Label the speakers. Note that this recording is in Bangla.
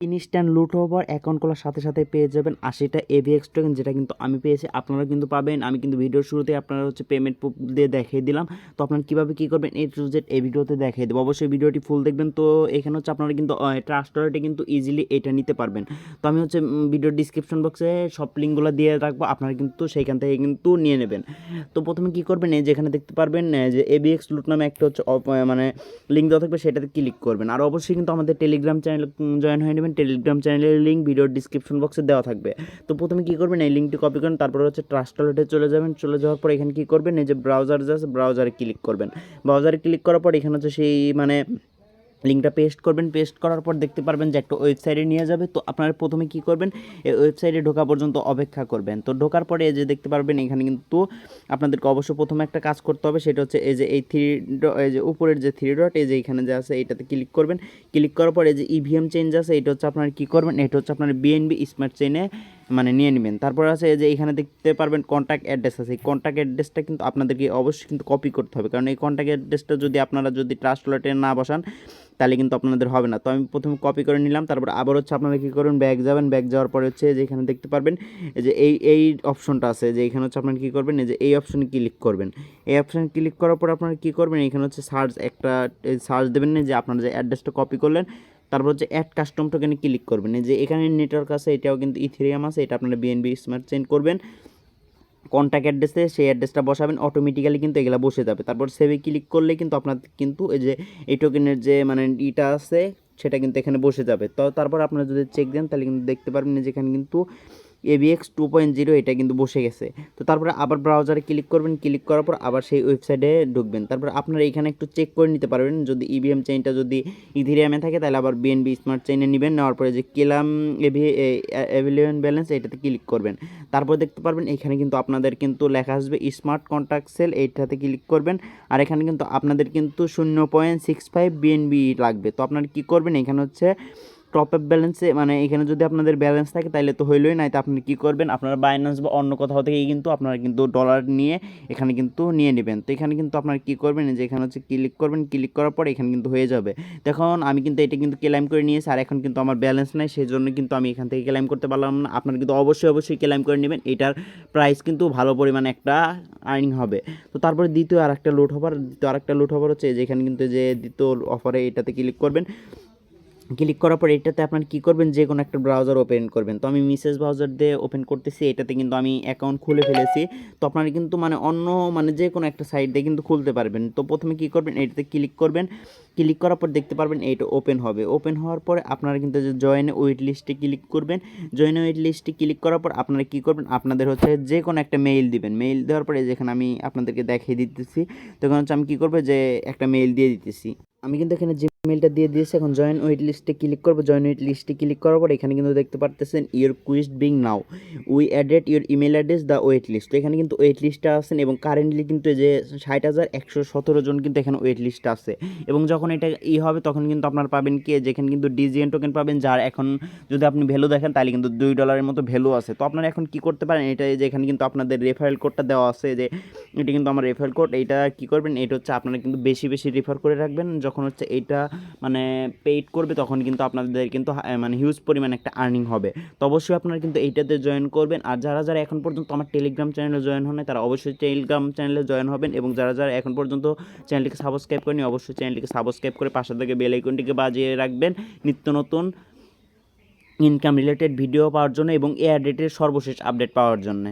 Speaker 1: ইনস্ট্যান্ট লুট হওয়ার অ্যাকাউন্ট খোলার সাথে সাথে পেয়ে যাবেন 80টা AVX টোকেন, যেটা কিন্তু আমি পেয়েছি, আপনারা কিন্তু পাবেন। আমি কিন্তু ভিডিওর শুরুতে আপনারা পেমেন্ট প্রুফ দিয়ে দেখিয়ে দিলাম। তো আপনারা কীভাবে কী করবেন A to Z এই ভিডিওতে দেখিয়ে দেবো। অবশ্যই ভিডিওটি ফুল দেখবেন। তো এখানে আপনারা কিন্তু ট্রাস্ট ওয়ালেটে কিন্তু ইজিলি এটা নিতে পারবেন। তো আমি ভিডিওর ডিসক্রিপশন বক্সে সব লিঙ্কগুলো দিয়ে রাখবো, আপনারা কিন্তু সেইখান থেকে কিন্তু নিয়ে নেবেন। তো প্রথমে কী করবেন, এই যেখানে দেখতে পারবেন যে AVX লুট নামে একটা মানে লিঙ্ক দেওয়া থাকবে, সেটাতে ক্লিক করবেন। আর অবশ্যই কিন্তু আমাদের টেলিগ্রাম চ্যানেল জয়েন হয়ে নেবেন। টেলিগ্রাম চ্যানেলের লিঙ্ক ভিডিওর ডিসক্রিপশন বক্সে দেওয়া থাকবে। তো প্রথমে কী করবেন, এই লিঙ্কটি কপি করেন, তারপর ট্রাস্ট ওয়ালেটে চলে যাবেন। চলে যাওয়ার পর এখানে কী করবেন, এই যে ব্রাউজার আছে, ব্রাউজারে ক্লিক করবেন। ব্রাউজারে ক্লিক করার পর এখানে সেই লিঙ্কটা পেস্ট করবেন। পেস্ট করার পর দেখতে পারবেন যে একটা ওয়েবসাইটে নিয়ে যাবে। তো আপনারা প্রথমে কী করবেন, এই ওয়েবসাইটে ঢোকা পর্যন্ত অপেক্ষা করবেন। তো ঢোকার পরে এই যে দেখতে পারবেন এখানে কিন্তু আপনাদেরকে অবশ্যই প্রথমে একটা কাজ করতে হবে, সেটা হচ্ছে এই যে এই যে উপরের যে 3 ডট, এই যে এখানে যে আছে এইটাতে ক্লিক করবেন। ক্লিক করার পরে এই যে EVM চেঞ্জ আছে, এটা আপনারা কী করবেন, এটা আপনার BNB স্মার্ট চেইনে নিয়ে নেবেন। তারপর আছে এই যে এখানে দেখতে পারবেন কন্ট্যাক্ট অ্যাড্রেস আছে। এই কন্ট্যাক্ট অ্যাড্রেসটা কিন্তু আপনাদেরকে অবশ্যই কিন্তু কপি করতে হবে, কারণ এই কন্ট্যাক্ট অ্যাড্রেসটা যদি আপনারা ট্রাস্ট ওয়ালেটে না বসান তাহলে কিন্তু আপনাদের হবে না। তো আমি প্রথমে কপি করে নিলাম। তারপর আবার আপনারা কী করবেন, ব্যাক যাবেন। ব্যাক যাওয়ার পরে যে এখানে দেখতে পারবেন এই যে এই অপশনটা আছে, যে এখানে আপনারা কী করবেন, এই যে এই অপশনে ক্লিক করবেন। এই অপশানে ক্লিক করার পর আপনারা কী করবেন, এখানে সার্চ দেবেন না, যে আপনারা যে অ্যাড্রেসটা কপি করলেন, তারপর অ্যাড কাস্টম টোকেনে ক্লিক করবেন। এই যে এখানে নেটওয়ার্ক আছে, এটাও কিন্তু ইথেরিয়াম আছে, এটা আপনারা BNB স্মার্ট চেইন করবেন। কন্ট্যাক্ট অ্যাড্রেসে সেই অ্যাড্রেসটা বসাবেন, অটোমেটিক্যালি কিন্তু এগুলো বসে যাবে। তারপর সেভে ক্লিক করলে কিন্তু আপনার কিন্তু এই যে এই টোকেনের যে ইটা আছে সেটা কিন্তু এখানে বসে যাবে। তো তারপর আপনারা যদি চেক দেন তাহলে কিন্তু দেখতে পারবেন যেখানে কিন্তু AVX 2.0 এটা কিন্তু বসে গেছে। তো তারপরে আবার ব্রাউজারে ক্লিক করবেন। ক্লিক করার পর আবার সেই ওয়েবসাইটে ঢুকবেন। তারপর আপনারা এখানে একটু চেক করে নিতে পারবেন, যদি EVM চেইনটা যদি ইথেরিয়ামে থাকে তাহলে আবার BNB স্মার্ট চেইনে নেবেন। নেওয়ার পরে যে কেলাম এভিলিয়ন ব্যালেন্স এটাতে ক্লিক করবেন। তারপর দেখতে পারবেন এখানে কিন্তু আপনাদের কিন্তু লেখা আসবে স্মার্ট কন্ট্যাক্ট সেল, এইটাতে ক্লিক করবেন। আর এখানে কিন্তু আপনাদের কিন্তু 0.65 BNB লাগবে। তো আপনারা কী করবেন, এখানে টপ আপ ব্যালেন্সে এখানে যদি আপনাদের ব্যালেন্স থাকে তাহলে তো হইলই, নাই তো আপনি কী করবেন, আপনারা বাইন্যান্স বা অন্য কোথাও থেকেই কিন্তু আপনারা কিন্তু ডলার নিয়ে এখানে কিন্তু নিয়ে নেবেন। তো এখানে কিন্তু আপনারা কী করবেন, যে এখানে ক্লিক করবেন। ক্লিক করার পর এখানে কিন্তু হয়ে যাবে। দেখুন আমি কিন্তু এটা কিন্তু ক্লেম করে নিয়েছি, আর এখন কিন্তু আমার ব্যালেন্স নাই, সেই জন্য কিন্তু আমি এখান থেকে ক্লেম করতে পারলাম না। আপনারা কিন্তু অবশ্যই ক্লেম করে নেবেন, এটার প্রাইস কিন্তু ভালো পরিমাণে একটা আর্নিং হবে। তো তারপরে দ্বিতীয় আরেকটা লুট হবার হচ্ছে যেখানে কিন্তু যে দ্বিতীয় অফারে এটাতে ক্লিক করবেন। ক্লিক করার পর এটাতে আপনারা কী করবেন, যে কোনো একটা ব্রাউজার ওপেন করবেন। তো আমি মিসেস ব্রাউজার দিয়ে ওপেন করতেছি, এটাতে কিন্তু আমি অ্যাকাউন্ট খুলে ফেলেছি। তো আপনারা কিন্তু অন্য যে কোনো একটা সাইট দিয়ে কিন্তু খুলতে পারবেন। তো প্রথমে কী করবেন, এটাতে ক্লিক করবেন। ক্লিক করার পর দেখতে পারবেন এইটা ওপেন হবে। ওপেন হওয়ার পরে আপনারা কিন্তু যে জয়েন ওয়েট লিস্টে ক্লিক করবেন। জয়েন ওয়েট লিস্টে ক্লিক করার পর আপনারা কী করবেন, আপনাদের যে কোনো একটা মেইল দিবেন। মেইল দেওয়ার পরে যেখানে আমি আপনাদেরকে দেখিয়ে দিতেছি, তখন আমি কী করবো, যে একটা মেইল দিয়ে দিতেছি। আমি কিন্তু এখানে জিমেলটা দিয়ে দিয়েছি। এখন জয়েন ওয়েট লিস্টে ক্লিক করবো। জয়েন ওয়েট লিস্টে ক্লিক করার পর এখানে কিন্তু দেখতে পারতেছেন your request being now we added your email address the wait list. তো এখানে কিন্তু ওয়েট লিস্টটা আছেন, এবং কারেন্টলি কিন্তু যে 60,117 জন কিন্তু এখানে ওয়েট লিস্ট আছে। এবং যখন এটা হবে তখন কিন্তু আপনারা পাবেন কি, যেখানে কিন্তু ডিজিএন টোকেন পাবেন, যার এখন যদি আপনি ভ্যালু দেখেন তাহলে কিন্তু $2 মতো ভ্যালু আছে। তো আপনারা এখন কি করতে পারেন, এটা যে এখানে কিন্তু আপনাদের রেফারেল কোডটা দেওয়া আছে, যে এটা কিন্তু আমার রেফারেল কোড। এইটা কী করবেন, এটা আপনারা কিন্তু বেশি রেফার করে রাখবেন। যখন এইটা পেইড করবে তখন কিন্তু আপনাদের কিন্তু হিউজ পরিমাণে একটা আর্নিং হবে। তো অবশ্যই আপনারা কিন্তু এইটাতে জয়েন করবেন। আর যারা এখন পর্যন্ত আমার টেলিগ্রাম চ্যানেলে জয়েন হন তারা অবশ্যই টেলিগ্রাম চ্যানেলে জয়েন হবেন, এবং যারা এখন পর্যন্ত চ্যানেলটিকে সাবস্ক্রাইব করেনি অবশ্যই চ্যানেলটিকে সাবস্ক্রাইব করে পাশে থেকে বেল আইকনটিকে বাজিয়ে রাখবেন নিত্য নতুন ইনকাম রিলেটেড ভিডিও পাওয়ার জন্য এবং এয়ারড্রপের সর্বশেষ আপডেট পাওয়ার জন্য।